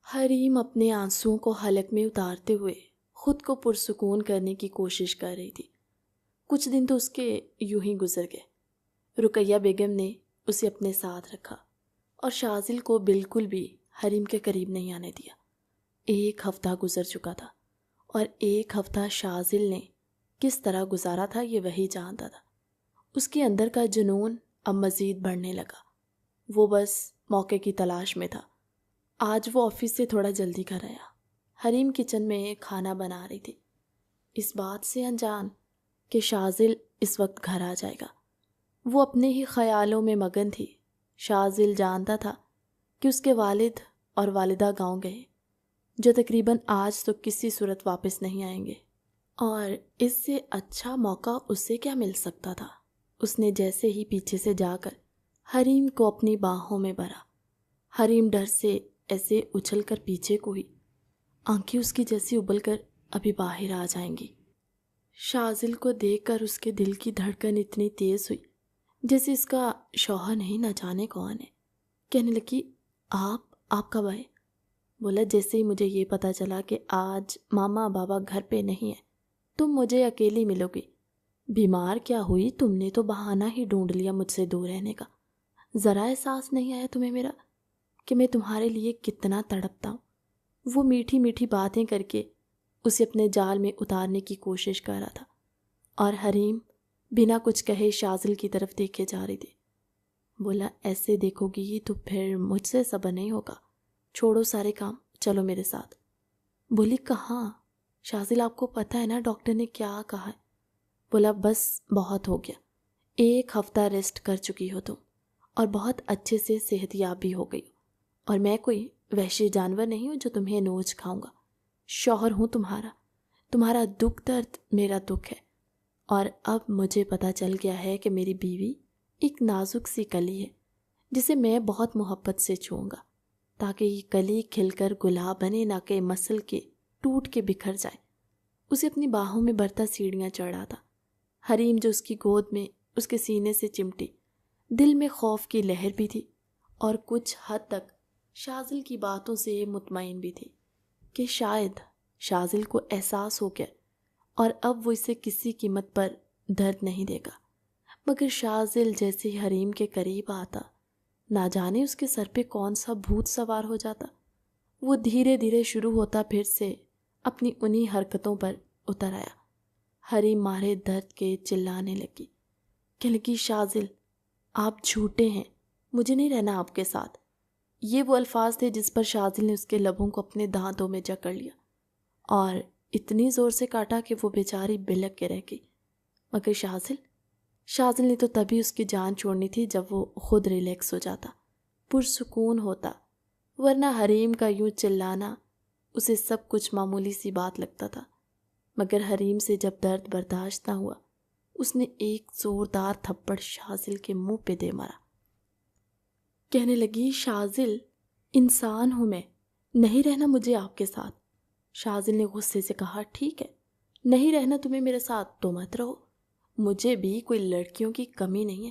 حریم اپنے آنسوؤں کو حلق میں اتارتے ہوئے خود کو پرسکون کرنے کی کوشش کر رہی تھی۔ کچھ دن تو اس کے یوں ہی گزر گئے۔ رقیہ بیگم نے اسے اپنے ساتھ رکھا اور شازل کو بالکل بھی حریم کے قریب نہیں آنے دیا۔ 1 ہفتہ گزر چکا تھا اور 1 ہفتہ شازل نے کس طرح گزارا تھا یہ وہی جانتا تھا۔ اس کے اندر کا جنون اب مزید بڑھنے لگا۔ وہ بس موقع کی تلاش میں تھا۔ آج وہ آفس سے تھوڑا جلدی گھر آیا۔ حریم کچن میں کھانا بنا رہی تھی، اس بات سے انجان کہ شازل اس وقت گھر آ جائے گا۔ وہ اپنے ہی خیالوں میں مگن تھی۔ شازل جانتا تھا کہ اس کے والد اور والدہ گاؤں گئے، جو تقریباً آج تو کسی صورت واپس نہیں آئیں گے، اور اس سے اچھا موقع اسے کیا مل سکتا تھا۔ اس نے جیسے ہی پیچھے سے جا کر حریم کو اپنی باہوں میں بھرا۔ حریم ڈر سے ایسے اچھل کر پیچھے کو ہوئی، آنکھیں اس کی جیسی ابل کر ابھی باہر آ جائیں گی۔ شازل کو دیکھ کر اس کے دل کی دھڑکن اتنی تیز ہوئی جیسے اس کا شوہر نہیں، نہ جانے کون ہے۔ کہنے لگی، آپ کب آئے؟ بولا، جیسے ہی مجھے یہ پتا چلا کہ آج ماما بابا گھر پہ نہیں ہیں، تم مجھے اکیلی ملو گی۔ بیمار کیا ہوئی؟ تم نے تو بہانہ ہی ڈھونڈ لیا مجھ سے دور رہنے کا۔ ذرا احساس نہیں آیا تمہیں میرا کہ میں تمہارے لیے کتنا تڑپتا ہوں؟ وہ میٹھی میٹھی باتیں کر کے اسے اپنے جال میں اتارنے کی کوشش کر رہا تھا، اور حریم بنا کچھ کہے شازل کی طرف دیکھے جا رہی تھی۔ بولا، ایسے دیکھو گی تو پھر مجھ سے صبر نہیں ہوگا، چھوڑو سارے کام، چلو میرے ساتھ۔ بولی، کہاں؟ شازل، آپ کو پتہ ہے نا ڈاکٹر نے کیا کہا ہے؟ بولا، بس بہت ہو گیا، 1 ہفتہ ریسٹ کر چکی ہو تم، اور بہت اچھے سے صحت یاب بھی ہو گئی ہو، اور میں کوئی وحشی جانور نہیں ہوں جو تمہیں نوچ کھاؤں گا۔ شوہر ہوں تمہارا دکھ درد میرا دکھ ہے، اور اب مجھے پتہ چل گیا ہے کہ میری بیوی ایک نازک سی کلی ہے جسے میں بہت محبت سے چھوؤں گا، تاکہ یہ کلی کھل کر گلاب بنے، نہ کہ مسل کے ٹوٹ کے بکھر جائے۔ اسے اپنی باہوں میں برتا سیڑھیاں چڑھا تھا۔ حریم جو اس کی گود میں اس کے سینے سے چمٹی، دل میں خوف کی لہر بھی تھی، اور کچھ حد تک شازل کی باتوں سے مطمئن بھی تھی کہ شاید شازل کو احساس ہو گیا اور اب وہ اسے کسی قیمت پر درد نہیں دے گا۔ مگر شازل جیسے ہی حریم کے قریب آتا، نہ جانے اس کے سر پہ کون سا بھوت سوار ہو جاتا۔ وہ دھیرے دھیرے شروع ہوتا پھر سے اپنی انہی حرکتوں پر اتر آیا۔ حریم مارے درد کے چلانے لگی، کہ لگی، شازل، آپ جھوٹے ہیں، مجھے نہیں رہنا آپ کے ساتھ۔ یہ وہ الفاظ تھے جس پر شازل نے اس کے لبوں کو اپنے دانتوں میں جکڑ لیا اور اتنی زور سے کاٹا کہ وہ بیچاری بلک کے رہ گئی۔ مگر شازل نے تو تبھی اس کی جان چھوڑنی تھی جب وہ خود ریلیکس ہو جاتا، پرسکون ہوتا، ورنہ حریم کا یوں چلانا اسے سب کچھ معمولی سی بات لگتا تھا۔ مگر حریم سے جب درد برداشت نہ ہوا، اس نے ایک زوردار تھپڑ شازل کے منہ پہ دے مارا۔ کہنے لگی، شازل، انسان ہوں میں، نہیں رہنا مجھے آپ کے ساتھ۔ شازل نے غصے سے کہا، ٹھیک ہے، نہیں رہنا تمہیں میرے ساتھ تو مت رہو، مجھے بھی کوئی لڑکیوں کی کمی نہیں ہے۔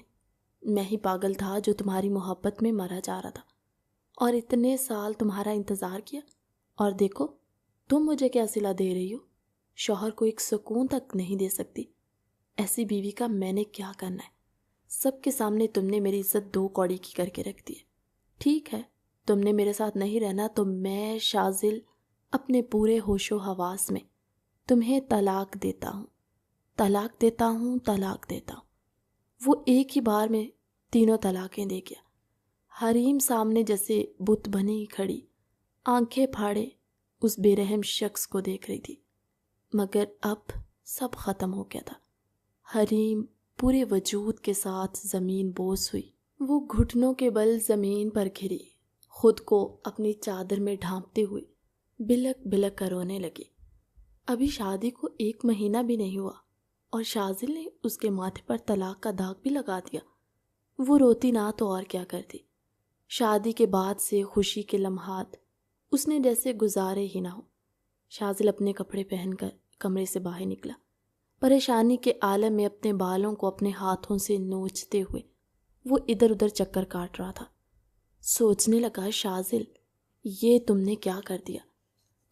میں ہی پاگل تھا جو تمہاری محبت میں مرا جا رہا تھا، اور اتنے سال تمہارا انتظار کیا، اور دیکھو تم مجھے کیا صلہ دے رہی ہو۔ شوہر کو ایک سکون تک نہیں دے سکتی، ایسی بیوی کا میں نے کیا کرنا ہے؟ سب کے سامنے تم نے میری عزت 2 کوڑی کی کر کے رکھ دی ہے۔ ٹھیک ہے، تم نے میرے ساتھ نہیں رہنا تو میں شازل اپنے پورے ہوش و حواس میں تمہیں طلاق دیتا ہوں، طلاق دیتا ہوں، طلاق دیتا ہوں۔ وہ ایک ہی بار میں 3 طلاقیں دے گیا۔ حریم سامنے جیسے بت بنی کھڑی، آنکھیں پھاڑے اس بے رحم شخص کو دیکھ رہی تھی۔ مگر اب سب ختم ہو گیا تھا۔ حریم پورے وجود کے ساتھ زمین بوس ہوئی۔ وہ گھٹنوں کے بل زمین پر گری، خود کو اپنی چادر میں ڈھانپتے ہوئے بلک بلک کر رونے لگی۔ ابھی شادی کو 1 مہینہ بھی نہیں ہوا اور شازل نے اس کے ماتھے پر طلاق کا داغ بھی لگا دیا۔ وہ روتی نہ تو اور کیا کرتی۔ شادی کے بعد سے خوشی کے لمحات اس نے جیسے گزارے ہی نہ ہو۔ شازل اپنے کپڑے پہن کر کمرے سے باہر نکلا، پریشانی کے عالم میں اپنے بالوں کو اپنے ہاتھوں سے نوچتے ہوئے وہ ادھر ادھر چکر کاٹ رہا تھا۔ سوچنے لگا، شازل، یہ تم نے کیا کر دیا؟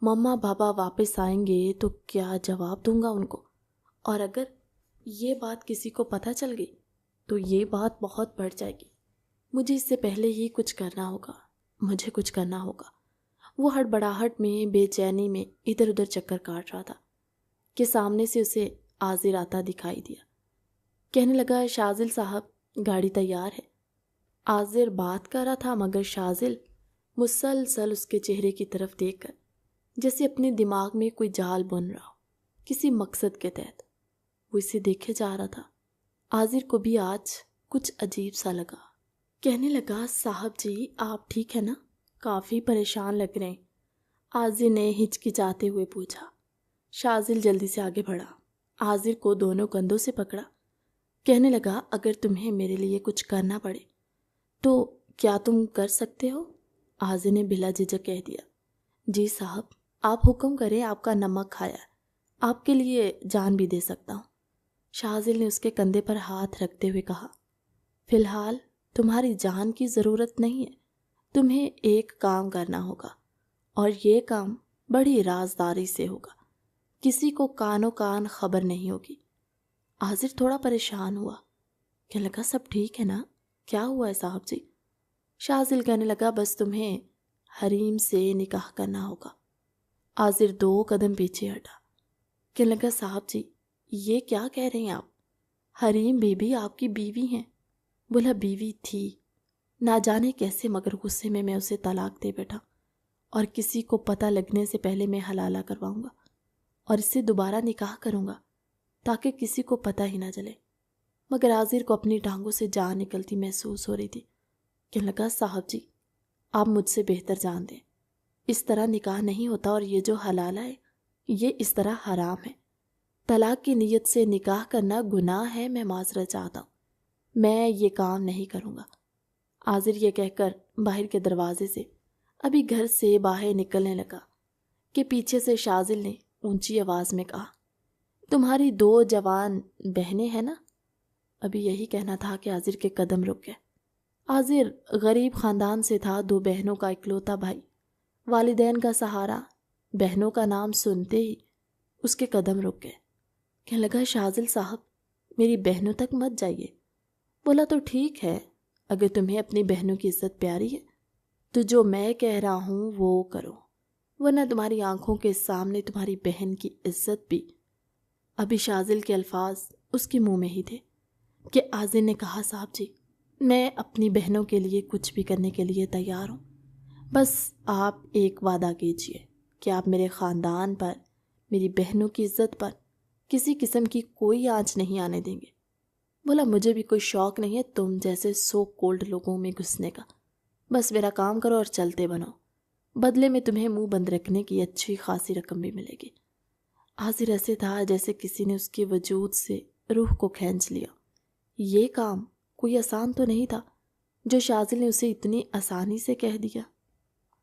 مما بابا واپس آئیں گے تو کیا جواب دوں گا ان کو؟ اور اگر یہ بات کسی کو پتہ چل گئی تو یہ بات بہت بڑھ جائے گی۔ مجھے اس سے پہلے ہی کچھ کرنا ہوگا، مجھے کچھ کرنا ہوگا۔ وہ ہڑبڑاہٹ میں، بے چینی میں ادھر ادھر چکر کاٹ رہا تھا کہ سامنے سے اسے عازر آتا دکھائی دیا۔ کہنے لگا، شاذل صاحب گاڑی تیار ہے۔ عازر بات کر رہا تھا مگر شاذل مسلسل اس کے چہرے کی طرف دیکھ کر جیسے اپنے دماغ میں کوئی جال بن رہا ہو کسی مقصد کے تحت، وہ اسے دیکھے جا رہا تھا۔ عازر کو بھی آج کچھ عجیب سا لگا۔ کہنے لگا، صاحب جی آپ ٹھیک ہے نا؟ کافی پریشان لگ رہے ہیں۔ عازر نے ہچکچاتے ہوئے پوچھا۔ شاذل جلدی سے آگے بڑھا، عازر کو دونوں کندھوں سے پکڑا۔ کہنے لگا، اگر تمہیں میرے لیے کچھ کرنا پڑے تو کیا تم کر سکتے ہو؟ عازر نے بلا جھجک کہہ دیا، جی صاحب آپ حکم کریں، آپ کا نمک کھایا، آپ کے لیے جان بھی دے سکتا ہوں۔ شاذل نے اس کے کندھے پر ہاتھ رکھتے ہوئے کہا، فی الحال تمہاری جان کی ضرورت نہیں ہے، تمہیں ایک کام کرنا ہوگا اور یہ کام بڑی رازداری سے ہوگا، کسی کو کانوں کان خبر نہیں ہوگی۔ عازر تھوڑا پریشان ہوا، کہنے لگا، سب ٹھیک ہے نا؟ کیا ہوا ہے صاحب جی؟ شاذل کہنے لگا، بس تمہیں حریم سے نکاح کرنا ہوگا۔ عازر 2 قدم پیچھے ہٹا، کہنے لگا، صاحب جی یہ کیا کہہ رہے ہیں آپ؟ حریم بیوی آپ کی بیوی ہیں۔ بولا، بیوی تھی، نہ جانے کیسے مگر غصے میں اسے طلاق دے بیٹھا، اور کسی کو پتہ لگنے سے پہلے میں حلالہ کرواؤں گا اور اس سے دوبارہ نکاح کروں گا تاکہ کسی کو پتہ ہی نہ چلے۔ مگر عازر کو اپنی ٹانگوں سے جان نکلتی محسوس ہو رہی تھی۔ کہنے لگا، صاحب جی آپ مجھ سے بہتر جان دیں، اس طرح نکاح نہیں ہوتا، اور یہ جو حلالہ ہے یہ اس طرح حرام ہے۔ طلاق کی نیت سے نکاح کرنا گناہ ہے، میں معذرت چاہتا ہوں، میں یہ کام نہیں کروں گا۔ عازر یہ کہہ کر باہر کے دروازے سے ابھی گھر سے باہر نکلنے لگا کہ پیچھے سے شاذل نے اونچی آواز میں کہا، تمہاری 2 جوان بہنیں ہیں نا؟ ابھی یہی کہنا تھا کہ عازر کے قدم رک گئے۔ عازر غریب خاندان سے تھا، 2 بہنوں کا اکلوتا بھائی، والدین کا سہارا۔ بہنوں کا نام سنتے ہی اس کے قدم رک گئے۔ کہنے لگا، شاذل صاحب میری بہنوں تک مت جائیے۔ بولا، تو ٹھیک ہے، اگر تمہیں اپنی بہنوں کی عزت پیاری ہے تو جو میں کہہ رہا ہوں وہ کرو، ورنہ تمہاری آنکھوں کے سامنے تمہاری بہن کی عزت بھی۔ ابھی شاذل کے الفاظ اس کے منہ میں ہی تھے کہ عازر نے کہا، صاحب جی میں اپنی بہنوں کے لیے کچھ بھی کرنے کے لیے تیار ہوں، بس آپ ایک وعدہ کیجئے کہ آپ میرے خاندان پر، میری بہنوں کی عزت پر کسی قسم کی کوئی آنچ نہیں آنے دیں گے۔ بولا، مجھے بھی کوئی شوق نہیں ہے تم جیسے سو کولڈ لوگوں میں گھسنے کا، بس میرا کام کرو اور چلتے بنو، بدلے میں تمہیں منہ بند رکھنے کی اچھی خاصی رقم بھی ملے گی۔ عازر ایسے تھا جیسے کسی نے اس کے وجود سے روح کو کھینچ لیا۔ یہ کام کوئی آسان تو نہیں تھا جو شاذل نے اسے اتنی آسانی سے کہہ دیا۔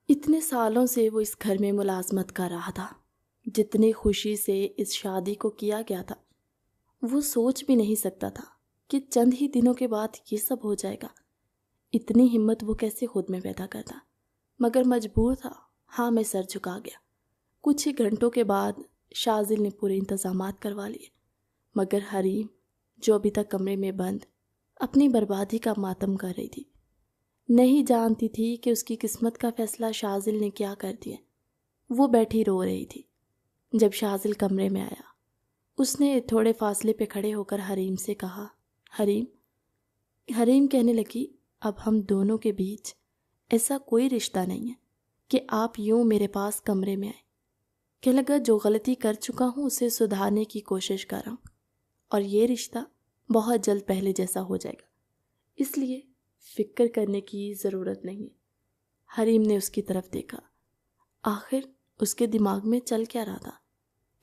اتنے سالوں سے وہ اس گھر میں ملازمت کر رہا تھا، جتنی خوشی سے اس شادی کو کیا گیا تھا، وہ سوچ بھی نہیں سکتا تھا کہ چند ہی دنوں کے بعد یہ سب ہو جائے گا۔ اتنی ہمت وہ کیسے خود میں پیدا کرتا، مگر مجبور تھا۔ ہاں میں سر جھکا گیا۔ کچھ ہی گھنٹوں کے بعد شاذل نے پورے انتظامات کروا لیے، مگر حریم جو ابھی تک کمرے میں بند اپنی بربادی کا ماتم کر رہی تھی، نہیں جانتی تھی کہ اس کی قسمت کا فیصلہ شاذل نے کیا کر دیا۔ وہ بیٹھی رو رہی تھی۔ جب شاذل کمرے میں آیا، اس نے تھوڑے فاصلے پہ کھڑے ہو کر حریم سے کہا، حریم۔ حریم کہنے لگی، اب ہم دونوں کے بیچ ایسا کوئی رشتہ نہیں ہے کہ آپ یوں میرے پاس کمرے میں آئیں۔ کہنے لگا، جو غلطی کر چکا ہوں اسے سدھارنے کی کوشش کر رہا ہوں، اور یہ رشتہ بہت جلد پہلے جیسا ہو جائے گا، اس لیے فکر کرنے کی ضرورت نہیں ہے۔ حریم نے اس کی طرف دیکھا۔ آخر اس کے دماغ میں چل کیا رہا تھا؟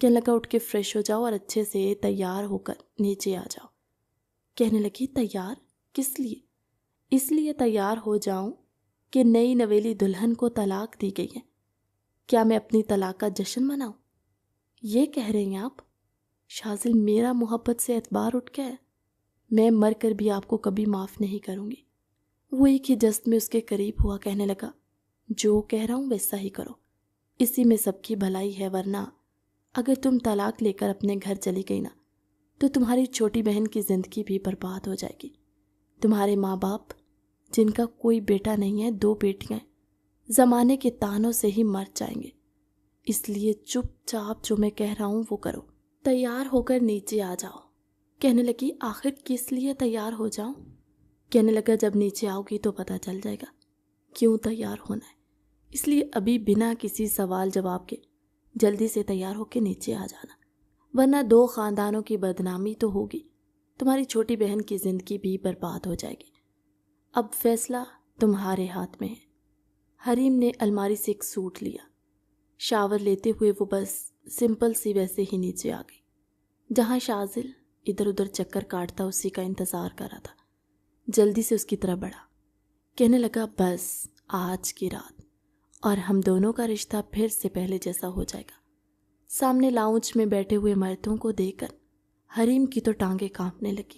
کہنے لگا، اٹھ کے فریش ہو جاؤ اور اچھے سے تیار ہو کر نیچے آ جاؤ۔ کہنے لگی، تیار کس لیے؟ اس لیے تیار ہو جاؤں کہ نئی نویلی دلہن کو طلاق دی گئی ہے، کیا میں اپنی طلاق کا جشن مناؤں؟ یہ کہہ رہے ہیں آپ؟ شاذل، میرا محبت سے اعتبار اٹھ گیا ہے، میں مر کر بھی آپ کو کبھی معاف نہیں کروں گی۔ وہ ایک ہی جست میں اس کے قریب ہوا، کہنے لگا، جو کہہ رہا ہوں ویسا ہی کرو، اسی میں سب کی بھلائی ہے، ورنہ اگر تم طلاق لے کر اپنے گھر چلی گئی نا تو تمہاری چھوٹی بہن کی زندگی بھی برباد ہو جائے گی۔ تمہارے ماں باپ جن کا کوئی بیٹا نہیں ہے، 2 بیٹیاں ہیں، زمانے کے تانوں سے ہی مر جائیں گے۔ اس لیے چپ چاپ جو میں کہہ رہا ہوں وہ کرو، تیار ہو کر نیچے آ جاؤ۔ کہنے لگی آخر کس لیے تیار ہو جاؤں؟ کہنے لگا جب نیچے آؤ گی تو پتہ چل جائے گا کیوں تیار ہونا ہے، اس لیے ابھی بنا کسی سوال جواب کے جلدی سے تیار ہو کے نیچے آ جانا، ورنہ 2 خاندانوں کی بدنامی تو ہوگی، تمہاری چھوٹی بہن کی زندگی بھی برباد ہو جائے گی۔ اب فیصلہ تمہارے ہاتھ میں ہے۔ حریم نے الماری سے ایک سوٹ لیا۔ شاور لیتے ہوئے وہ بس سمپل سی ویسے ہی نیچے آ گئی۔ جہاں شاذل ادھر ادھر چکر کاٹتا اسی کا انتظار کر رہا تھا، جلدی سے اس کی طرف بڑھا، کہنے لگا بس آج کی رات اور ہم دونوں کا رشتہ پھر سے پہلے جیسا ہو جائے گا۔ سامنے لاؤنج میں بیٹھے ہوئے مردوں کو دیکھ کر حریم کی تو ٹانگیں کانپنے لگی۔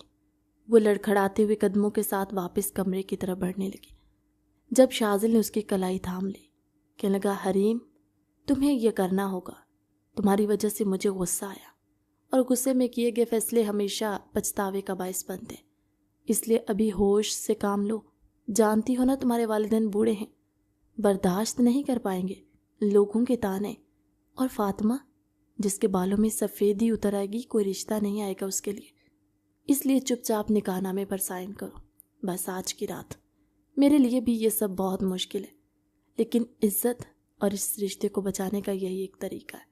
وہ لڑکھڑاتے ہوئے قدموں کے ساتھ واپس کمرے کی طرف بڑھنے لگی، جب شاذل نے اس کی کلائی تھام لی، کہنے لگا حریم تمہیں یہ کرنا ہوگا، تمہاری وجہ سے مجھے غصہ آیا اور غصے میں کیے گئے فیصلے ہمیشہ پچھتاوے کا باعث بنتے، اس لیے ابھی ہوش سے کام لو۔ جانتی ہو نا تمہارے والدین بوڑھے ہیں، برداشت نہیں کر پائیں گے لوگوں کے تانے، اور فاطمہ جس کے بالوں میں سفیدی اتر آئے گی کوئی رشتہ نہیں آئے گا اس کے لیے، اس لیے چپ چاپ نکاح نامے پر سائن کرو، بس آج کی رات۔ میرے لیے بھی یہ سب بہت مشکل ہے، لیکن عزت اور اس رشتے کو بچانے کا یہی ایک طریقہ ہے۔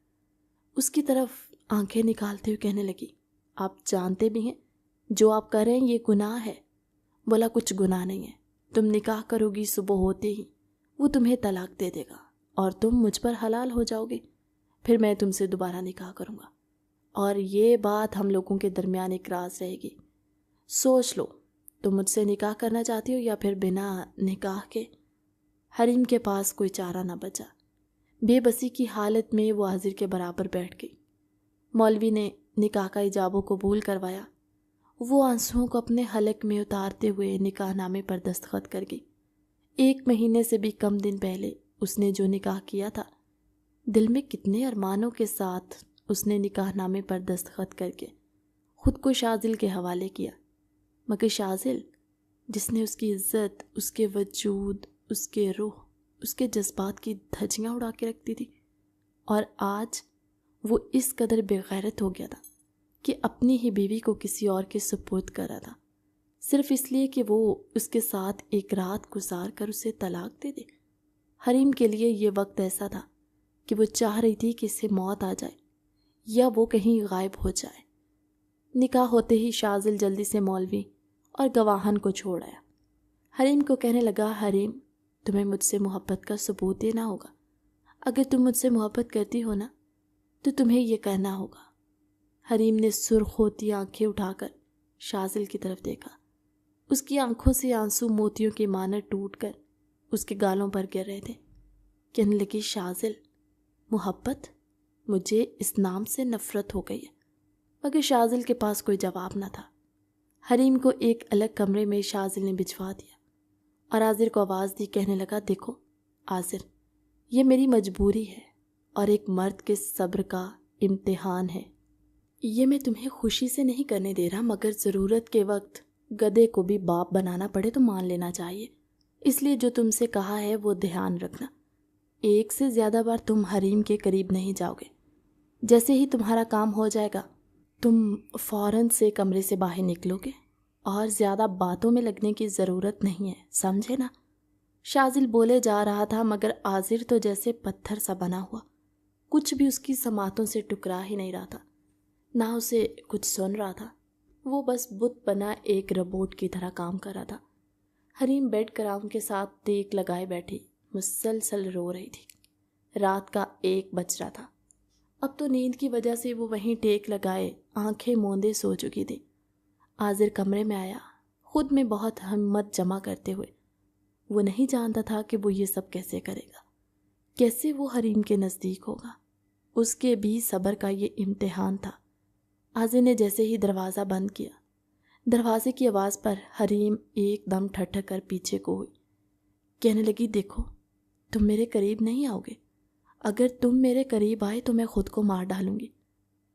اس کی طرف آنکھیں نکالتے ہوئے کہنے لگی آپ جانتے بھی ہیں جو آپ کر رہے ہیں یہ گناہ ہے۔ بولا کچھ گناہ نہیں ہے، تم نکاح کرو گی صبح ہوتے ہی وہ تمہیں طلاق دے دے گا اور تم مجھ پر حلال ہو جاؤ گے، پھر میں تم سے دوبارہ نکاح کروں گا اور یہ بات ہم لوگوں کے درمیان ایک راز رہے گی۔ سوچ لو تم مجھ سے نکاح کرنا چاہتی ہو یا پھر بنا نکاح کے۔ حریم کے پاس کوئی چارہ نہ بچا، بے بسی کی حالت میں وہ حاضر کے برابر بیٹھ گئی۔ مولوی نے نکاح کا ایجاب و قبول کروایا، وہ آنسوؤں کو اپنے حلق میں اتارتے ہوئے نکاح نامے پر دستخط کر گئی۔ 1 مہینے سے بھی کم دن پہلے اس نے جو نکاح کیا تھا، دل میں کتنے ارمانوں کے ساتھ اس نے نکاح نامے پر دستخط کر کے خود کو شاذل کے حوالے کیا، مگر شاذل جس نے اس کی عزت، اس کے وجود، اس کے روح، اس کے جذبات کی دھجیاں اڑا کے رکھتی تھی، اور آج وہ اس قدر بے غیرت ہو گیا تھا کہ اپنی ہی بیوی کو کسی اور کے سپرد کر رہا تھا، صرف اس لیے کہ وہ اس کے ساتھ ایک رات گزار کر اسے طلاق دے دے۔ حریم کے لیے یہ وقت ایسا تھا کہ وہ چاہ رہی تھی کہ اسے موت آ جائے یا وہ کہیں غائب ہو جائے۔ نکاح ہوتے ہی شاذل جلدی سے مولوی اور گواہن کو چھوڑ آیا۔ حریم کو کہنے لگا حریم تمہیں مجھ سے محبت کا ثبوت دینا ہوگا، اگر تم مجھ سے محبت کرتی ہو نا تو تمہیں یہ کہنا ہوگا۔ حریم نے سرخ ہوتی آنکھیں اٹھا کر شاذل کی طرف دیکھا، اس کی آنکھوں سے آنسو موتیوں کے مانند ٹوٹ کر اس کے گالوں پر گر رہے تھے۔ کہنے لگی شاذل محبت، مجھے اس نام سے نفرت ہو گئی ہے، مگر شاذل کے پاس کوئی جواب نہ تھا۔ حریم کو ایک الگ کمرے میں شاذل نے بھجوا دیا اور عازر کو آواز دی، کہنے لگا دیکھو عازر، یہ میری مجبوری ہے اور ایک مرد کے صبر کا امتحان ہے، یہ میں تمہیں خوشی سے نہیں کرنے دے رہا، مگر ضرورت کے وقت گدھے کو بھی باپ بنانا پڑے تو مان لینا چاہیے، اس لیے جو تم سے کہا ہے وہ دھیان رکھنا، 1 سے زیادہ بار تم حریم کے قریب نہیں جاؤ گے، جیسے ہی تمہارا کام ہو جائے گا تم فوراً سے کمرے سے باہر نکلو گے اور زیادہ باتوں میں لگنے کی ضرورت نہیں ہے، سمجھے نا؟ شاذل بولے جا رہا تھا مگر عازر تو جیسے پتھر سا بنا ہوا، کچھ بھی اس کی سماعتوں سے ٹکرا ہی نہیں رہا تھا، نہ اسے کچھ سن رہا تھا، وہ بس بت بنا ایک روبوٹ کی طرح کام کر رہا تھا۔ حریم بیڈ کرام کے ساتھ ٹیک لگائے بیٹھی مسلسل رو رہی تھی۔ رات کا 1 بج رہا تھا، اب تو نیند کی وجہ سے وہ وہیں ٹیک لگائے آنکھیں موندے سو چکی تھی۔ عازر کمرے میں آیا، خود میں بہت ہمت جمع کرتے ہوئے۔ وہ نہیں جانتا تھا کہ وہ یہ سب کیسے کرے گا، کیسے وہ حریم کے نزدیک ہوگا، اس کے بھی صبر کا یہ امتحان تھا۔ عازر نے جیسے ہی دروازہ بند کیا، دروازے کی آواز پر حریم ایک دم ٹھٹک کر پیچھے کو ہوئی، کہنے لگی دیکھو تم میرے قریب نہیں آؤ گے؟ اگر تم میرے قریب آئے تو میں خود کو مار ڈالوں گی۔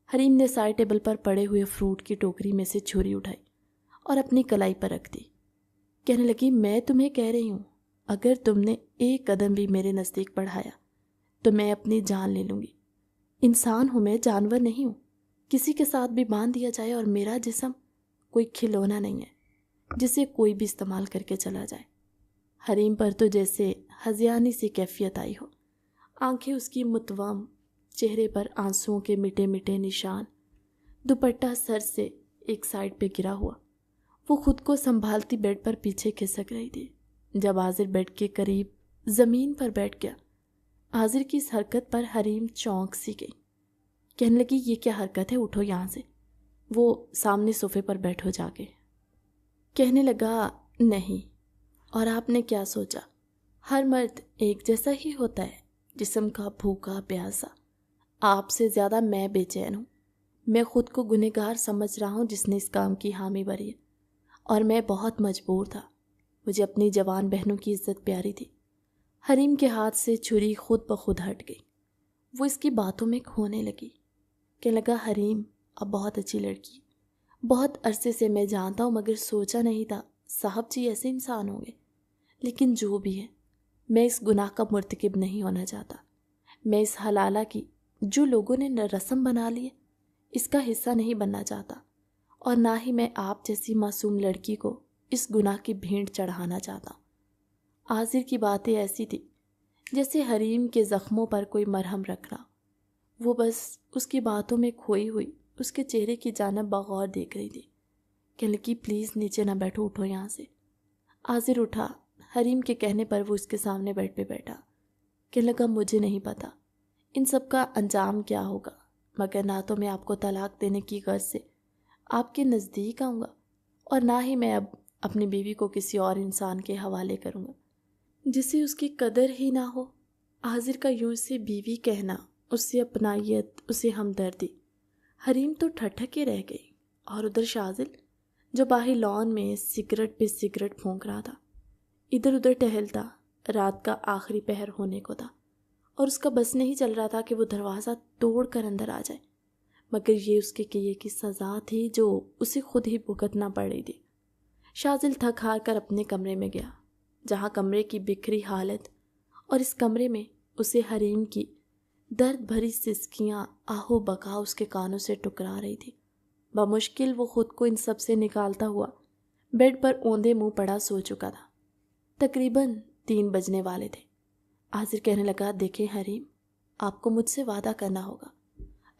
حریم نے سائڈ ٹیبل پر پڑے ہوئے فروٹ کی ٹوکری میں سے چھری اٹھائی اور اپنی کلائی پر رکھ دی۔ کہنے لگی، میں تمہیں کہہ رہی ہوں، اگر تم نے ایک قدم بھی میرے نزدیک بڑھایا تو میں اپنی جان لے لوں گی۔ انسان ہوں میں، جانور نہیں ہوں۔ کسی کے ساتھ بھی باندھ دیا جائے اور میرا جسم کوئی کھلونا نہیں ہے جسے کوئی بھی استعمال کر کے چلا جائے۔ حریم پر تو جیسے ہذیانی سی کیفیت آئی ہو، آنکھیں اس کی متوم، چہرے پر آنسوؤں کے مٹے مٹے نشان، دوپٹہ سر سے ایک سائڈ پہ گرا ہوا۔ وہ خود کو سنبھالتی بیڈ پر پیچھے کھسک رہی تھی جب عاذر بیڈ کے قریب زمین پر بیٹھ گیا۔ عاذر کی اس حرکت پر حریم چونک سی گئی۔ کہنے لگی، یہ کیا حرکت ہے؟ اٹھو یہاں سے۔ وہ سامنے صوفے پر بیٹھو جا کے۔ کہنے لگا، نہیں، اور آپ نے کیا سوچا؟ ہر مرد ایک جیسا ہی ہوتا ہے، جسم کا بھوکا پیاسا۔ آپ سے زیادہ میں بے چین ہوں۔ میں خود کو گنہگار سمجھ رہا ہوں جس نے اس کام کی حامی بھری ہے، اور میں بہت مجبور تھا۔ مجھے اپنی جوان بہنوں کی عزت پیاری تھی۔ حریم کے ہاتھ سے چھری خود بخود ہٹ گئی۔ وہ اس کی باتوں میں کھونے لگی۔ کہنے لگا، حریم اب بہت اچھی لڑکی، بہت عرصے سے میں جانتا ہوں، مگر سوچا نہیں تھا صاحب جی ایسے انسان ہوں گے۔ لیکن جو بھی ہے، میں اس گناہ کا مرتکب نہیں ہونا چاہتا۔ میں اس حلالہ کی جو لوگوں نے رسم بنا لی ہے، اس کا حصہ نہیں بننا چاہتا، اور نہ ہی میں آپ جیسی معصوم لڑکی کو اس گناہ کی بھینٹ چڑھانا چاہتا ہوں۔ عاذر کی باتیں ایسی تھی جیسے حریم کے زخموں پر کوئی مرہم رکھنا۔ وہ بس اس کی باتوں میں کھوئی ہوئی اس کے چہرے کی جانب بغور دیکھ رہی تھی۔ کہنے لگی، پلیز نیچے نہ بیٹھو، اٹھو یہاں سے۔ عاذر اٹھا۔ حریم کے کہنے پر وہ اس کے سامنے بیڈ پہ بیٹھا۔ کہنے لگا، مجھے نہیں پتا ان سب کا انجام کیا ہوگا، مگر نہ تو میں آپ کو طلاق دینے کی غرض سے آپ کے نزدیک آؤں گا، اور نہ ہی میں اب اپنی بیوی کو کسی اور انسان کے حوالے کروں گا جسے اس کی قدر ہی نہ ہو۔ عاذر کا یوں سے بیوی کہنا، اس سے اپنائیت، اسے ہمدردی۔ حریم تو ٹھٹھکے رہ گئی، اور ادھر شاذل جو باہر لان میں سگریٹ پہ سگریٹ پھونک رہا تھا، ادھر ادھر ٹہلتا، رات کا آخری پہر ہونے کو تھا، اور اس کا بس نہیں چل رہا تھا کہ وہ دروازہ توڑ کر اندر آ جائے، مگر یہ اس کے کیے کی سزا تھی جو اسے خود ہی بھگتنا پڑ رہی تھی۔ شاذل تھک ہار کر اپنے کمرے میں گیا، جہاں کمرے کی بکھری حالت اور اس کمرے میں اسے حریم کی درد بھری سسکیاں آہو بکا اس کے کانوں سے ٹکرا رہی تھی۔ بمشکل وہ خود کو ان سب سے نکالتا ہوا بیڈ پر اوندے منہ پڑا سو چکا تھا۔ تقریباً 3 بجنے والے تھے۔ عاذر کہنے لگا، دیکھیں حریم، آپ کو مجھ سے وعدہ کرنا ہوگا۔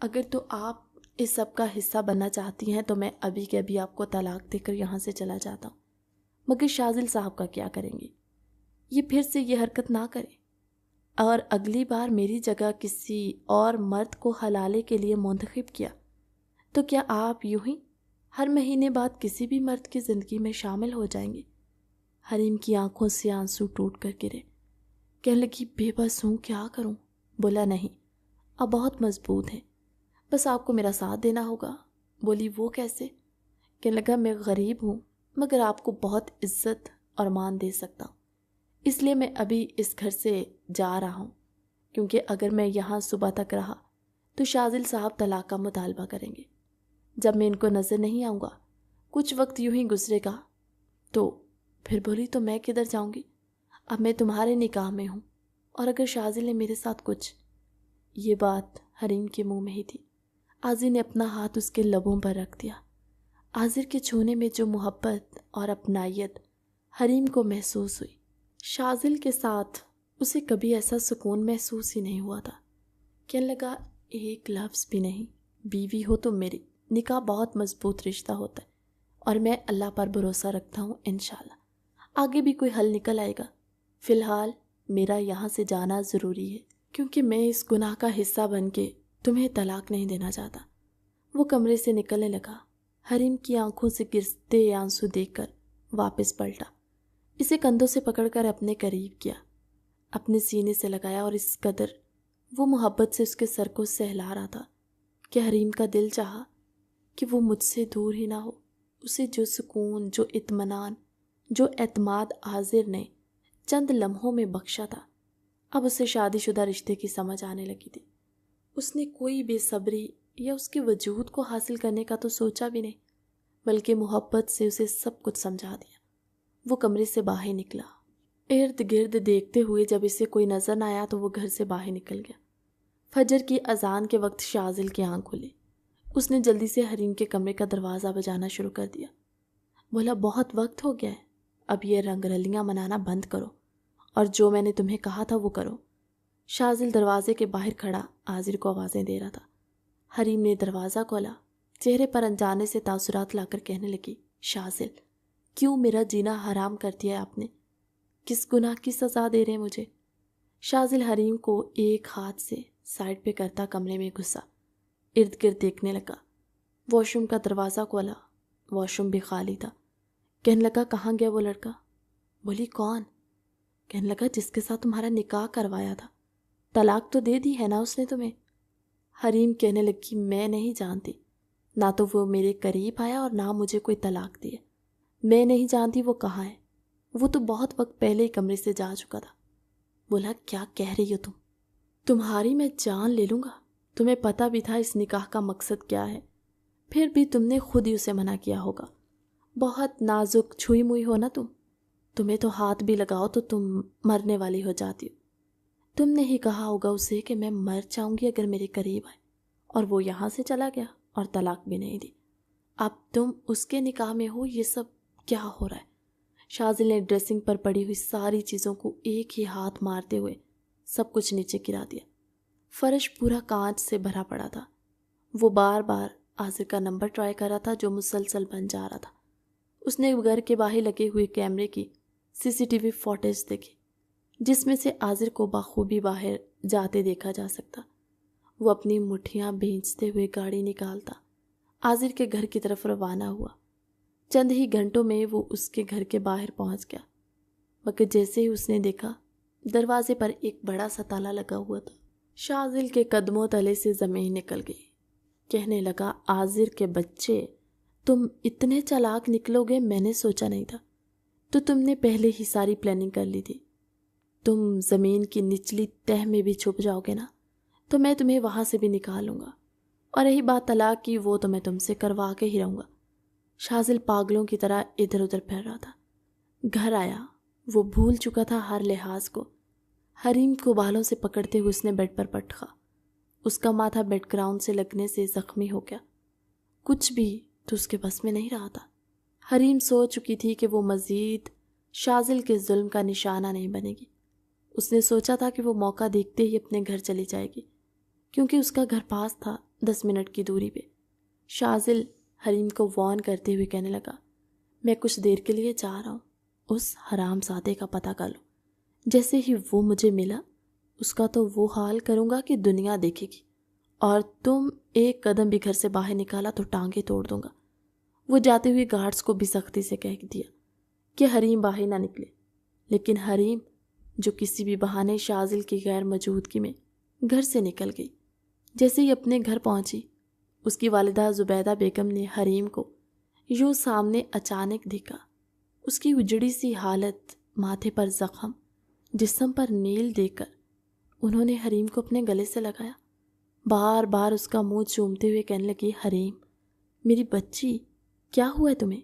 اگر تو آپ اس سب کا حصہ بننا چاہتی ہیں تو میں ابھی کے ابھی آپ کو طلاق دے کر یہاں سے چلا جاتا ہوں، مگر شاذل صاحب کا کیا کریں گی؟ یہ پھر سے یہ حرکت نہ کرے، اور اگلی بار میری جگہ کسی اور مرد کو حلالے کے لیے منتخب کیا تو کیا آپ یوں ہی ہر مہینے بعد کسی بھی مرد کی زندگی میں شامل ہو جائیں گے؟ حریم کی آنکھوں سے آنسو ٹوٹ کر گرے۔ کہنے لگی، بے بس ہوں، کیا کروں؟ بولا، نہیں، اب بہت مضبوط ہے، بس آپ کو میرا ساتھ دینا ہوگا۔ بولی، وہ کیسے؟ کہنے لگا، میں غریب ہوں، مگر آپ کو بہت عزت اور مان دے سکتا ہوں، اس لیے میں ابھی اس گھر سے جا رہا ہوں، کیونکہ اگر میں یہاں صبح تک رہا تو شاذل صاحب طلاق کا مطالبہ کریں گے۔ جب میں ان کو نظر نہیں آؤں گا، کچھ وقت یوں ہی گزرے گا، تو پھر بولی، تو میں کدھر جاؤں گی؟ اب میں تمہارے نکاح میں ہوں، اور اگر شاذل نے میرے ساتھ کچھ… یہ بات حریم کے منہ میں ہی تھی۔ عاذر نے اپنا ہاتھ اس کے لبوں پر رکھ دیا۔ عاذر کے چھونے میں جو محبت اور اپنائیت حریم کو محسوس ہوئی، شاذل کے ساتھ اسے کبھی ایسا سکون محسوس ہی نہیں ہوا تھا۔ کہنے لگا، ایک لفظ بھی نہیں، بیوی ہو تو میری، نکاح بہت مضبوط رشتہ ہوتا ہے، اور میں اللہ پر بھروسہ رکھتا ہوں، انشاءاللہ آگے بھی کوئی حل نکل آئے گا۔ فی الحال میرا یہاں سے جانا ضروری ہے، کیونکہ میں اس گناہ کا حصہ بن کے تمہیں طلاق نہیں دینا چاہتا۔ وہ کمرے سے نکلنے لگا۔ حریم کی آنکھوں سے گرتے آنسو دیکھ کر واپس پلٹا، اسے کندھوں سے پکڑ کر اپنے قریب کیا، اپنے سینے سے لگایا، اور اس قدر وہ محبت سے اس کے سر کو سہلا رہا تھا کہ حریم کا دل چاہا کہ وہ مجھ سے دور ہی نہ ہو۔ اسے جو سکون، جو اطمینان، جو اعتماد عاذر نے چند لمحوں میں بخشا تھا، اب اسے شادی شدہ رشتے کی سمجھ آنے لگی تھی۔ اس نے کوئی بے صبری یا اس کے وجود کو حاصل کرنے کا تو سوچا بھی نہیں، بلکہ محبت سے اسے سب کچھ سمجھا دیا۔ وہ کمرے سے باہر نکلا، ارد گرد دیکھتے ہوئے جب اسے کوئی نظر نہ آیا تو وہ گھر سے باہر نکل گیا۔ فجر کی اذان کے وقت شاذل کی آنکھ کھلی۔ اس نے جلدی سے حریم کے کمرے کا دروازہ بجانا شروع کر دیا۔ بولا بہت وقت ہو گیا ہے، اب یہ رنگ رلیاں منانا بند کرو اور جو میں نے تمہیں کہا تھا وہ کرو۔ شاذل دروازے کے باہر کھڑا عاذر کو آوازیں دے رہا تھا۔ حریم نے دروازہ کھولا، چہرے پر انجانے سے تاثرات لا کر کہنے لگی، شاذل کیوں میرا جینا حرام کر دیا ہے آپ نے؟ کس گناہ کی سزا دے رہے مجھے؟ شاذل حریم کو ایک ہاتھ سے سائڈ پہ کرتا کمرے میں گھسا، ارد گرد دیکھنے لگا۔ واش روم کا دروازہ کھولا، واش روم بھی خالی تھا۔ کہنے لگا کہاں گیا وہ لڑکا؟ بولی کون؟ کہنے لگا جس کے ساتھ تمہارا نکاح کروایا تھا، طلاق تو دے دی ہے نا اس نے تمہیں؟ حریم کہنے لگی میں نہیں جانتی، نہ تو وہ میرے قریب آیا اور نہ مجھے کوئی طلاق دی ہے۔ میں نہیں جانتی وہ کہاں ہے، وہ تو بہت وقت پہلے ہی کمرے سے جا چکا تھا۔ بولا کیا کہہ رہی ہو تم؟ تمہاری میں جان لے لوں گا، تمہیں پتہ بھی تھا اس نکاح کا مقصد کیا ہے، پھر بھی تم نے خود ہی اسے منع کیا ہوگا۔ بہت نازک چھوئی موئی ہو نا تمہیں تو ہاتھ بھی لگاؤ تو تم مرنے والی ہو جاتی ہو۔ تم نے ہی کہا ہوگا اسے کہ میں مر جاؤں گی اگر میرے قریب آئے، اور وہ یہاں سے چلا گیا اور طلاق بھی نہیں دی۔ اب تم اس کے نکاح میں ہو، یہ سب کیا ہو رہا ہے؟ شاذل نے ڈریسنگ پر پڑی ہوئی ساری چیزوں کو ایک ہی ہاتھ مارتے ہوئے سب کچھ نیچے گرا دیا۔ فرش پورا کانچ سے بھرا پڑا تھا۔ وہ بار بار عاذر کا نمبر ٹرائی کر رہا تھا جو مسلسل بن جا رہا تھا۔ اس نے گھر کے باہر لگے ہوئے کیمرے کی CCTV فوٹیج دیکھی جس میں سے عاذر کو بخوبی باہر جاتے دیکھا جا سکتا۔ وہ اپنی مٹھیاں بھینچتے ہوئے گاڑی نکالتا عاذر کے گھر کی طرف روانہ ہوا۔ چند ہی گھنٹوں میں وہ اس کے گھر کے باہر پہنچ گیا، مگر جیسے ہی اس نے دیکھا دروازے پر ایک بڑا سا تالا لگا ہوا تھا۔ شاذل کے قدموں تلے سے زمین نکل گئی۔ کہنے لگا عاذر کے بچے، تم اتنے چالاک نکلو گے میں نے سوچا نہیں تھا۔ تو تم نے پہلے ہی ساری پلاننگ کر لی تھی۔ تم زمین کی نچلی تہہ میں بھی چھپ جاؤ گے نا تو میں تمہیں وہاں سے بھی نکالوں گا، اور رہی بات طلاق کی وہ تو میں تم سے کروا کے ہی رہوں گا۔ شاذل پاگلوں کی طرح ادھر ادھر پھر رہا تھا۔ گھر آیا، وہ بھول چکا تھا ہر لحاظ کو۔ حریم کو بالوں سے پکڑتے ہوئے اس نے بیڈ پر پٹکا۔ اس کا ماتھا بیڈ گراؤنڈ سے لگنے سے زخمی ہو گیا۔ کچھ بھی تو اس کے بس میں نہیں رہا تھا۔ حریم سوچ چکی تھی کہ وہ مزید شاذل کے ظلم کا نشانہ نہیں بنے گی۔ اس نے سوچا تھا کہ وہ موقع دیکھتے ہی اپنے گھر چلی جائے گی، کیونکہ اس کا گھر پاس تھا، 10 منٹ کی دوری پہ۔ شاذل حریم کو وارن کرتے ہوئے کہنے لگا، میں کچھ دیر کے لیے جا رہا ہوں، اس حرام زادے کا پتہ کر لو۔ جیسے ہی وہ مجھے ملا اس کا تو وہ حال کروں گا کہ دنیا دیکھے گی، اور تم ایک قدم بھی گھر سے باہر نکالا تو ٹانگیں توڑ دوں گا۔ وہ جاتے ہوئے گارڈز کو بھی سختی سے کہہ دیا کہ حریم باہر نہ نکلے، لیکن حریم جو کسی بھی بہانے شاذل کی غیر موجودگی میں گھر سے نکل گئی۔ جیسے ہی اپنے گھر پہنچی اس کی والدہ زبیدہ بیگم نے حریم کو یوں سامنے اچانک دیکھا۔ اس کی اجڑی سی حالت، ماتھے پر زخم، جسم پر نیل دیکھ کر انہوں نے حریم کو اپنے گلے سے لگایا، بار بار اس کا منہ چومتے ہوئے کہنے لگی، حریم میری بچی کیا ہوا ہے تمہیں؟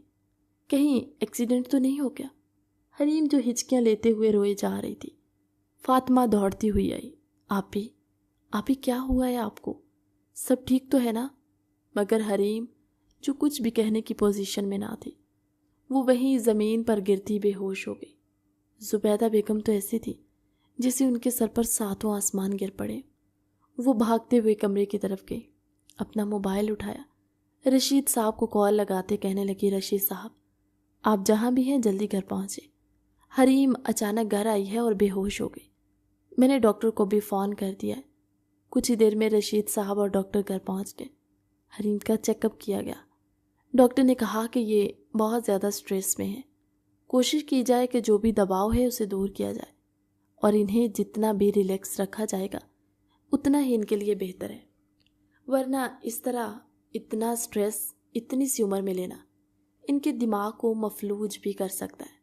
کہیں ایکسیڈنٹ تو نہیں ہو گیا؟ حریم جو ہچکیاں لیتے ہوئے روئے جا رہی تھی۔ فاطمہ دوڑتی ہوئی آئی، آپی کیا ہوا ہے آپ کو؟ سب ٹھیک تو ہے نا؟ مگر حریم جو کچھ بھی کہنے کی پوزیشن میں نہ تھی، وہ وہیں زمین پر گرتی بے ہوش ہو گئی۔ زبیدہ بیگم تو ایسی تھی جسے ان کے سر پر 7 آسمان گر پڑے۔ وہ بھاگتے ہوئے کمرے کی طرف گئی، اپنا موبائل اٹھایا، رشید صاحب کو کال لگاتے کہنے لگی، رشید صاحب آپ جہاں بھی ہیں جلدی گھر پہنچے، حریم اچانک گھر آئی ہے اور بے ہوش ہو گئی۔ میں نے ڈاکٹر کو بھی فون کر دیا ہے۔ کچھ ہی دیر میں رشید صاحب اور ڈاکٹر گھر پہنچ گئے۔ حریم کا چیک اپ کیا گیا۔ ڈاکٹر نے کہا کہ یہ بہت زیادہ سٹریس میں ہے، کوشش کی جائے کہ جو بھی دباؤ ہے اسے دور کیا جائے، اور انہیں جتنا بھی ریلیکس رکھا جائے گا اتنا ہی ان کے لیے بہتر ہے، ورنہ اس طرح اتنا سٹریس اتنی سی عمر میں لینا ان کے دماغ کو مفلوج بھی کر سکتا ہے،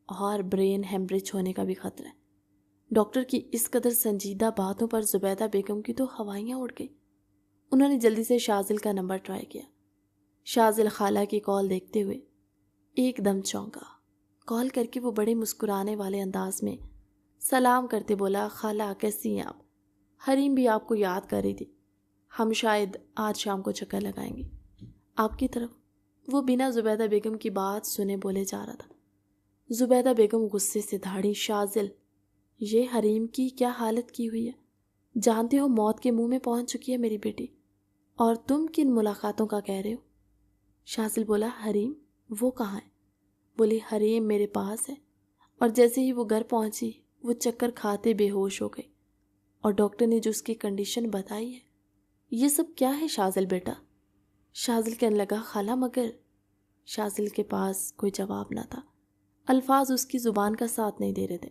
اور برین ہیمریج ہونے کا بھی خطرہ ہے۔ ڈاکٹر کی اس قدر سنجیدہ باتوں پر زبیدہ بیگم کی تو ہوائیاں اڑ گئی۔ انہوں نے جلدی سے شازل کا نمبر ٹرائی کیا۔ شازل خالہ کی کال دیکھتے ہوئے ایک دم چونکا۔ کال کر کے وہ بڑے مسکرانے والے انداز میں سلام کرتے بولا، خالہ کیسی ہیں آپ؟ حریم بھی آپ کو یاد کر رہی تھی، ہم شاید آج شام کو چکر لگائیں گے آپ کی طرف۔ وہ بنا زبیدہ بیگم کی بات سنے بولے جا رہا تھا۔ زبیدہ بیگم غصے سے دھاڑی، شازل یہ حریم کی کیا حالت کی ہوئی ہے؟ جانتے ہو موت کے منہ میں پہنچ چکی ہے میری بیٹی، اور تم کن ملاقاتوں کا کہہ رہے ہو؟ شازل بولا، حریم وہ کہاں ہے؟ بولی، حریم میرے پاس ہے، اور جیسے ہی وہ گھر پہنچی وہ چکر کھاتے بے ہوش ہو گئی، اور ڈاکٹر نے جو اس کی کنڈیشن بتائی ہے۔ یہ سب کیا ہے شازل بیٹا؟ شازل کہنے لگا، خالہ مگر… شازل کے پاس کوئی جواب نہ تھا، الفاظ اس کی زبان کا ساتھ نہیں دے رہے تھے۔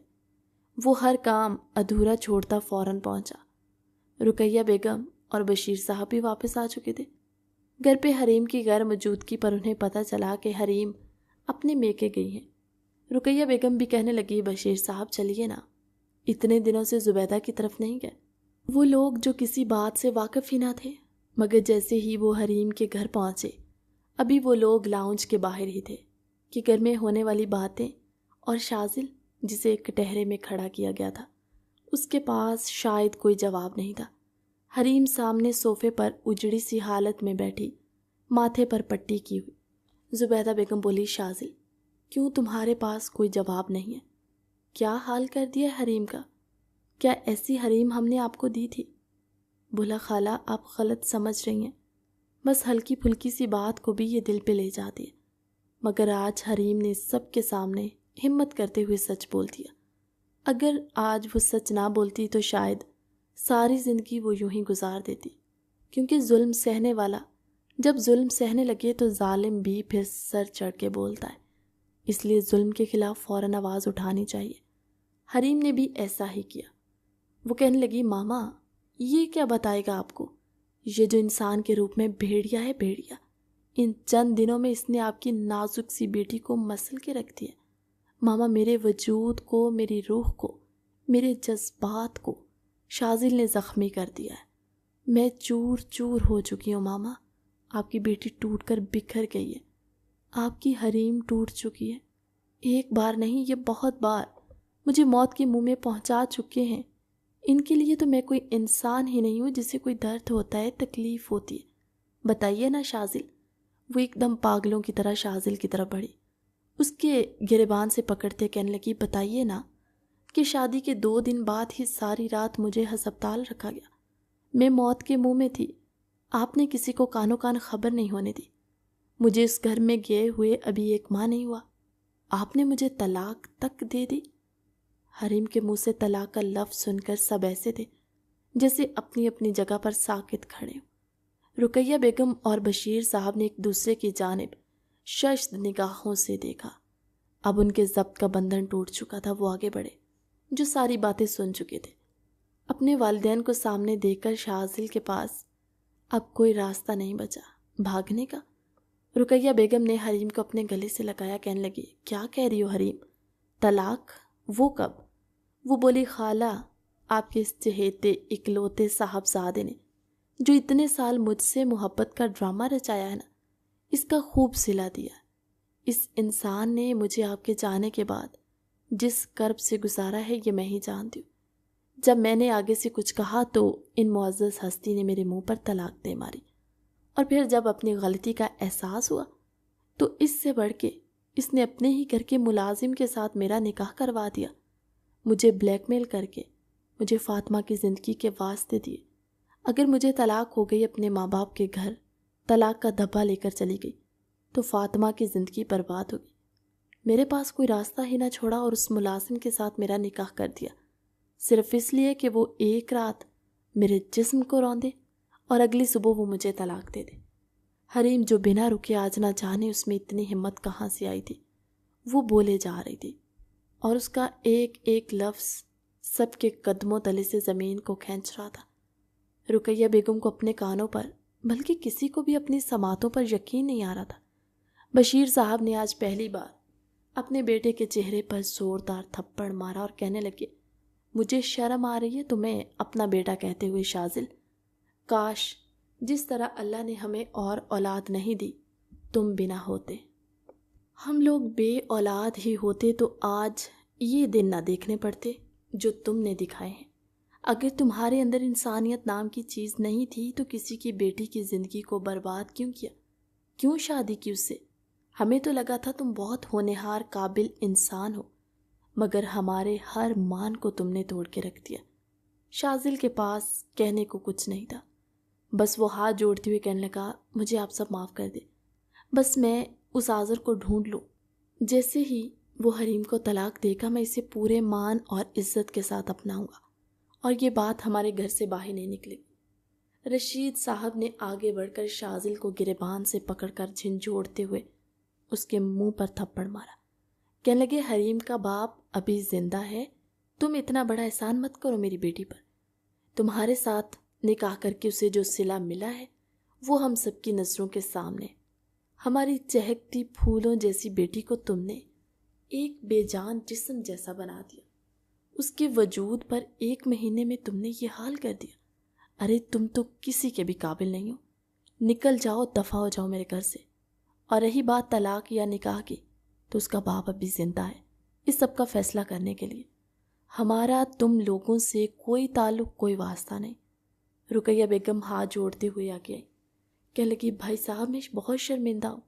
وہ ہر کام ادھورا چھوڑتا فوراً پہنچا۔ رقیہ بیگم اور بشیر صاحب بھی واپس آ چکے تھے۔ گھر پہ حریم کی غیر موجودگی پر انہیں پتہ چلا کہ حریم اپنے میکے گئی ہیں۔ رقیہ بیگم بھی کہنے لگی، بشیر صاحب چلیے نا، اتنے دنوں سے زبیدہ کی طرف نہیں گئے۔ وہ لوگ جو کسی بات سے واقف ہی نہ تھے، مگر جیسے ہی وہ حریم کے گھر پہنچے، ابھی وہ لوگ لاؤنج کے باہر ہی تھے کہ گھر میں ہونے والی باتیں، اور شازل جسے ایک کٹہرے میں کھڑا کیا گیا تھا، اس کے پاس شاید کوئی جواب نہیں تھا۔ حریم سامنے صوفے پر اجڑی سی حالت میں بیٹھی، ماتھے پر پٹی کی ہوئی۔ زبیدہ بیگم بولی، شازل کیوں تمہارے پاس کوئی جواب نہیں ہے؟ کیا حال کر دیا ہے حریم کا؟ کیا ایسی حریم ہم نے آپ کو دی تھی؟ بولا، خالہ آپ غلط سمجھ رہی ہیں، بس ہلکی پھلکی سی بات کو بھی یہ دل پہ لے جاتی ہے۔ مگر آج حریم نے سب کے سامنے ہمت کرتے ہوئے سچ بول دیا۔ اگر آج وہ سچ نہ بولتی تو شاید ساری زندگی وہ یوں ہی گزار دیتی، کیونکہ ظلم سہنے والا جب ظلم سہنے لگے تو ظالم بھی پھر سر چڑھ کے بولتا ہے، اس لیے ظلم کے خلاف فوراً آواز اٹھانی چاہیے۔ حریم نے بھی ایسا ہی کیا۔ وہ کہنے لگی، ماما یہ کیا بتائے گا آپ کو؟ یہ جو انسان کے روپ میں بھیڑیا ہے، بھیڑیا، ان چند دنوں میں اس نے آپ کی نازک سی بیٹی کو مسل کے رکھ دیا۔ ماما میرے وجود کو، میری روح کو، میرے جذبات کو شازل نے زخمی کر دیا ہے۔ میں چور چور ہو چکی ہوں ماما، آپ کی بیٹی ٹوٹ کر بکھر گئی ہے، آپ کی حریم ٹوٹ چکی ہے۔ ایک بار نہیں، یہ بہت بار مجھے موت کے منہ میں پہنچا چکے ہیں۔ ان کے لیے تو میں کوئی انسان ہی نہیں ہوں جسے کوئی درد ہوتا ہے، تکلیف ہوتی ہے۔ بتائیے نا شازل۔ وہ ایک دم پاگلوں کی طرح شازل کی طرف بڑھی، اس کے گریبان سے پکڑتے کہنے لگی، بتائیے نا کہ شادی کے 2 دن بعد ہی ساری رات مجھے ہسپتال رکھا گیا، میں موت کے منہ میں تھی، آپ نے کسی کو کانوں کان خبر نہیں ہونے دی، مجھے اس گھر میں گئے ہوئے ابھی 1 ماہ نہیں ہوا، آپ نے مجھے طلاق تک دے دی۔ حریم کے منہ سے طلاق کا لفظ سن کر سب ایسے تھے جیسے اپنی اپنی جگہ پر ساکت کھڑے ہوں۔ رقیہ بیگم اور بشیر صاحب نے ایک دوسرے کی جانب ششد نگاہوں سے دیکھا۔ اب ان کے ضبط کا بندھن ٹوٹ چکا تھا۔ وہ آگے بڑھے جو ساری باتیں سن چکے تھے۔ اپنے والدین کو سامنے دیکھ کر شازل کے پاس اب کوئی راستہ نہیں بچا بھاگنے کا۔ رقیہ بیگم نے حریم کو اپنے گلے سے لگایا، کہنے لگی، کیا کہہ رہی ہو حریم؟ طلاق؟ وہ کب؟ وہ بولی، خالہ آپ کے اس چہیتے اکلوتے صاحبزادے نے جو اتنے سال مجھ سے محبت کا ڈرامہ رچایا ہے نا، اس کا خوب صلہ دیا۔ اس انسان نے مجھے آپ کے جانے کے بعد جس کرب سے گزارا ہے یہ میں ہی جانتی ہوں۔ جب میں نے آگے سے کچھ کہا تو ان معزز ہستی نے میرے منہ پر طلاق دے ماری، اور پھر جب اپنی غلطی کا احساس ہوا تو اس سے بڑھ کے اس نے اپنے ہی گھر کے ملازم کے ساتھ میرا نکاح کروا دیا، مجھے بلیک میل کر کے مجھے فاطمہ کی زندگی کے واسطے دیے۔ اگر مجھے طلاق ہو گئی، اپنے ماں باپ کے گھر طلاق کا دھبا لے کر چلی گئی تو فاطمہ کی زندگی برباد ہوگی۔ میرے پاس کوئی راستہ ہی نہ چھوڑا اور اس ملازم کے ساتھ میرا نکاح کر دیا، صرف اس لیے کہ وہ ایک رات میرے جسم کو روندے اور اگلی صبح وہ مجھے طلاق دے دے۔ حریم جو بنا رکے آج نہ جانے اس میں اتنی ہمت کہاں سے آئی تھی، وہ بولے جا رہی تھی، اور اس کا ایک ایک لفظ سب کے قدموں تلے سے زمین کو کھینچ رہا تھا۔ رقیہ بیگم کو اپنے کانوں پر، بلکہ کسی کو بھی اپنی سماعتوں پر یقین نہیں آ رہا تھا۔ بشیر صاحب نے آج پہلی بار اپنے بیٹے کے چہرے پر زوردار تھپڑ مارا اور کہنے لگے، مجھے شرم آ رہی ہے تمہیں اپنا بیٹا کہتے ہوئے شاذل۔ کاش جس طرح اللہ نے ہمیں اور اولاد نہیں دی تم بنا ہوتے۔ ہم لوگ بے اولاد ہی ہوتے تو آج یہ دن نہ دیکھنے پڑتے جو تم نے دکھائے ہیں۔ اگر تمہارے اندر انسانیت نام کی چیز نہیں تھی تو کسی کی بیٹی کی زندگی کو برباد کیوں کیا؟ کیوں شادی کی اس سے؟ ہمیں تو لگا تھا تم بہت ہونہار قابل انسان ہو، مگر ہمارے ہر مان کو تم نے توڑ کے رکھ دیا۔ شاذل کے پاس کہنے کو کچھ نہیں تھا، بس وہ ہاتھ جوڑتے ہوئے کہنے لگا، مجھے آپ سب معاف کر دے، بس میں اس آذر کو ڈھونڈ لوں۔ جیسے ہی وہ حریم کو طلاق دے گا میں اسے پورے مان اور عزت کے ساتھ اپناؤں گا، اور یہ بات ہمارے گھر سے باہر نہیں نکلے گی۔ رشید صاحب نے آگے بڑھ کر شاذل کو گریبان سے پکڑ کر جھنجھوڑتے ہوئے اس کے منہ پر تھپڑ مارا۔ کہنے لگے، حریم کا باپ ابھی زندہ ہے، تم اتنا بڑا احسان مت کرو میری بیٹی پر۔ تمہارے ساتھ نکاح کر کے اسے جو صلہ ملا ہے وہ ہم سب کی نظروں کے سامنے، ہماری چہکتی پھولوں جیسی بیٹی کو تم نے ایک بے جان جسم جیسا بنا دیا۔ اس کے وجود پر 1 مہینے میں تم نے یہ حال کر دیا۔ ارے تم تو کسی کے بھی قابل نہیں ہو، نکل جاؤ، دفع ہو جاؤ میرے گھر سے۔ اور رہی بات طلاق یا نکاح کی تو اس کا باپ ابھی زندہ ہے اس سب کا فیصلہ کرنے کے لیے۔ ہمارا تم لوگوں سے کوئی تعلق، کوئی واسطہ نہیں۔ رقیہ بیگم ہاتھ جوڑتے ہوئے آگے آئی، کہنے لگی، بھائی صاحب میں بہت شرمندہ ہوں،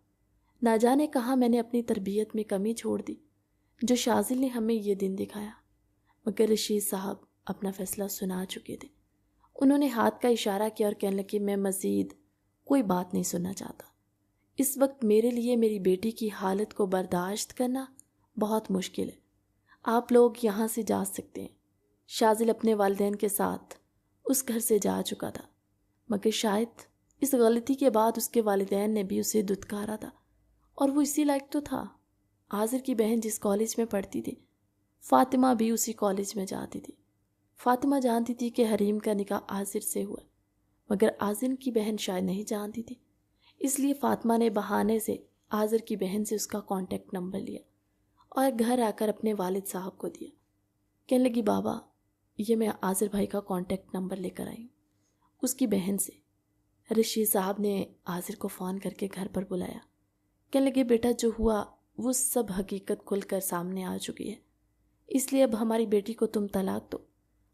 نہ جانے کہاں میں نے اپنی تربیت میں کمی چھوڑ دی جو شاذل نے ہمیں یہ دن دکھایا۔ مگر رشید صاحب اپنا فیصلہ سنا چکے تھے۔ انہوں نے ہاتھ کا اشارہ کیا اور کہنے لگے، میں مزید کوئی بات نہیں سننا چاہتا۔ اس وقت میرے لیے میری بیٹی کی حالت کو برداشت کرنا بہت مشکل ہے۔ آپ لوگ یہاں سے جا سکتے ہیں۔ شاذل اپنے والدین کے ساتھ اس گھر سے جا چکا تھا، مگر شاید اس غلطی کے بعد اس کے والدین نے بھی اسے دھتکارا تھا، اور وہ اسی لائق تو تھا۔ آذر کی بہن جس کالج میں پڑھتی تھی، فاطمہ بھی اسی کالج میں جاتی تھی۔ فاطمہ جانتی تھی کہ حریم کا نکاح آذر سے ہوا، مگر آذر کی بہن شاید نہیں جانتی تھی، اس لیے فاطمہ نے بہانے سے آذر کی بہن سے اس کا کانٹیکٹ نمبر لیا اور گھر آ کر اپنے والد صاحب کو دیا۔ کہنے لگی، بابا یہ میں آذر بھائی کا کانٹیکٹ نمبر لے کر آئی ہوں اس کی بہن سے۔ رشید صاحب نے آذر کو فون کر کے گھر پر بلایا۔ کہنے لگے، بیٹا جو ہوا وہ سب حقیقت کھل کر سامنے آ چکی ہے، اس لیے اب ہماری بیٹی کو تم طلاق دو،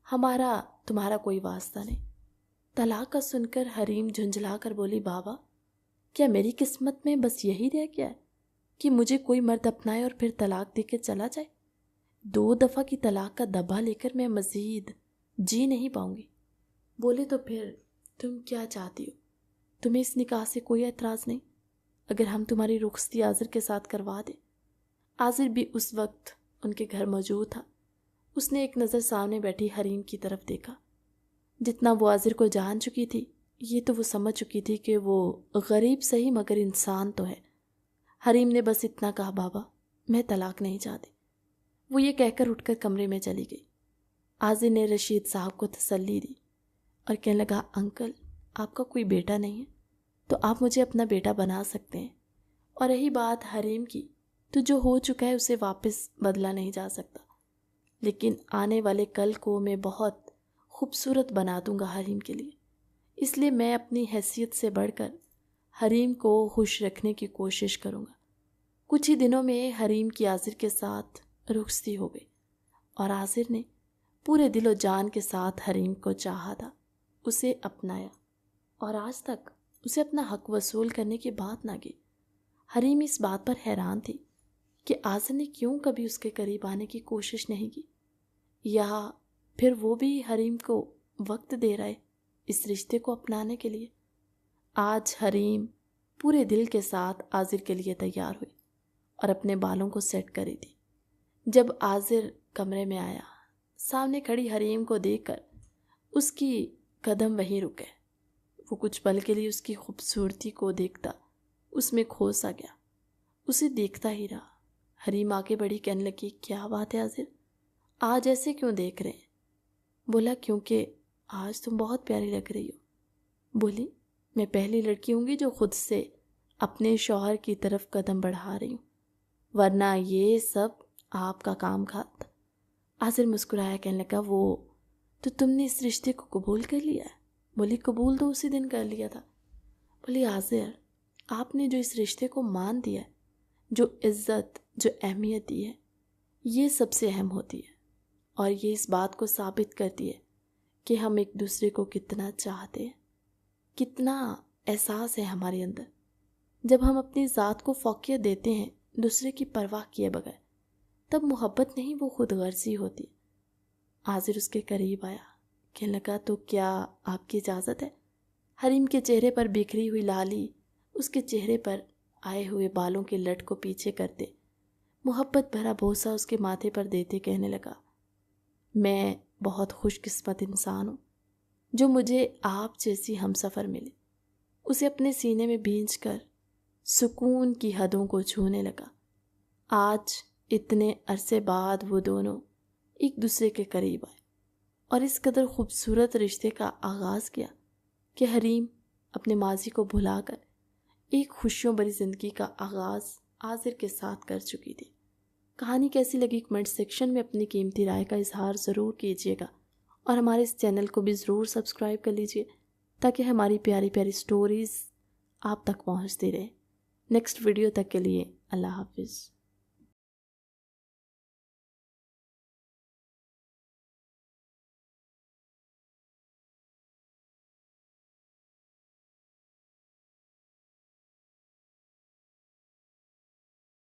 ہمارا تمہارا کوئی واسطہ نہیں۔ طلاق کا سن کر حریم جھنجھلا کر بولی، بابا کیا میری قسمت میں بس یہی رہ گیا ہے کہ مجھے کوئی مرد اپنائے اور پھر طلاق دے کے چلا جائے؟ 2 دفعہ کی طلاق کا دبا لے کر میں مزید جی نہیں پاؤں گی۔ بولے، تو پھر تم کیا چاہتی ہو؟ تمہیں اس نکاح سے کوئی اعتراض نہیں اگر ہم تمہاری رخصتی آذر کے ساتھ کروا دیں؟ آذر بھی اس وقت ان کے گھر موجود تھا۔ اس نے ایک نظر سامنے بیٹھی حریم کی طرف دیکھا۔ جتنا وہ آذر کو جان چکی تھی، یہ تو وہ سمجھ چکی تھی کہ وہ غریب صحیح مگر انسان تو ہے۔ حریم نے بس اتنا کہا، بابا میں طلاق نہیں چاہتی۔ وہ یہ کہہ کر اٹھ کر کمرے میں چلی گئی۔ آذر نے رشید صاحب کو تسلی دی اور کہنے لگا، انکل آپ کا کوئی بیٹا نہیں ہے تو آپ مجھے اپنا بیٹا بنا سکتے ہیں، اور رہی بات حریم کی تو جو ہو چکا ہے اسے واپس بدلا نہیں جا سکتا، لیکن آنے والے کل کو میں بہت خوبصورت بنا دوں گا حریم کے لیے۔ اس لیے میں اپنی حیثیت سے بڑھ کر حریم کو خوش رکھنے کی کوشش کروں گا۔ کچھ ہی دنوں میں حریم کی آذر کے ساتھ رخصتی ہو گئی، اور آذر نے پورے دل و جان کے ساتھ حریم کو چاہا تھا، اسے اپنایا، اور آج تک اسے اپنا حق وصول کرنے کی بات نہ کی۔ حریم اس بات پر حیران تھی کہ آذر نے کیوں کبھی اس کے قریب آنے کی کوشش نہیں کی، یا پھر وہ بھی حریم کو وقت دے رہا ہے اس رشتے کو اپنانے کے لیے۔ آج حریم پورے دل کے ساتھ آذر کے لیے تیار ہوئی اور اپنے بالوں کو سیٹ کری تھی۔ جب آذر کمرے میں آیا، سامنے کھڑی حریم کو دیکھ کر اس کی قدم وہیں رکے۔ وہ کچھ پل کے لیے اس کی خوبصورتی کو دیکھتا اس میں کھو سا گیا، اسے دیکھتا ہی رہا۔ حریم آگے بڑھی، کہنے لگی، کیا بات ہے آذر، آج ایسے کیوں دیکھ رہے ہیں؟ بولا، کیونکہ آج تم بہت پیاری لگ رہی ہو۔ بولی، میں پہلی لڑکی ہوں گی جو خود سے اپنے شوہر کی طرف قدم بڑھا رہی ہوں، ورنہ یہ سب آپ کا کام تھا۔ آذر مسکرایا، کہنے لگا وہ تو تم نے اس رشتے کو قبول کر لیا ہے؟ بولی قبول تو اسی دن کر لیا تھا۔ بولی آذر آپ نے جو اس رشتے کو مان دیا ہے، جو عزت، جو اہمیت دی ہے، یہ سب سے اہم ہوتی ہے، اور یہ اس بات کو ثابت کرتی ہے کہ ہم ایک دوسرے کو کتنا چاہتے ہیں، کتنا احساس ہے ہمارے اندر۔ جب ہم اپنی ذات کو فوقیت دیتے ہیں دوسرے کی پرواہ کیے بغیر، تب محبت نہیں، وہ خود غرضی ہوتی ہے۔ آذر اس کے قریب آیا، کہنے لگا تو کیا آپ کی اجازت ہے؟ حریم کے چہرے پر بکھری ہوئی لالی اس کے چہرے پر آئے ہوئے بالوں کے لٹ کو پیچھے کرتے، محبت بھرا بوسہ اس کے ماتھے پر دیتے کہنے لگا، میں بہت خوش قسمت انسان ہوں جو مجھے آپ جیسی ہمسفر ملی۔ اسے اپنے سینے میں بھینچ کر سکون کی حدوں کو چھونے لگا۔ آج اتنے عرصے بعد وہ دونوں ایک دوسرے کے قریب آئے اور اس قدر خوبصورت رشتے کا آغاز کیا کہ حریم اپنے ماضی کو بھلا کر ایک خوشیوں بھری زندگی کا آغاز آذر کے ساتھ کر چکی تھی۔ کہانی کیسی لگی کمنٹ سیکشن میں اپنی قیمتی رائے کا اظہار ضرور کیجیے گا، اور ہمارے اس چینل کو بھی ضرور سبسکرائب کر لیجیے تاکہ ہماری پیاری پیاری سٹوریز آپ تک پہنچتی رہے۔ نیکسٹ ویڈیو تک کے لیے اللہ حافظ۔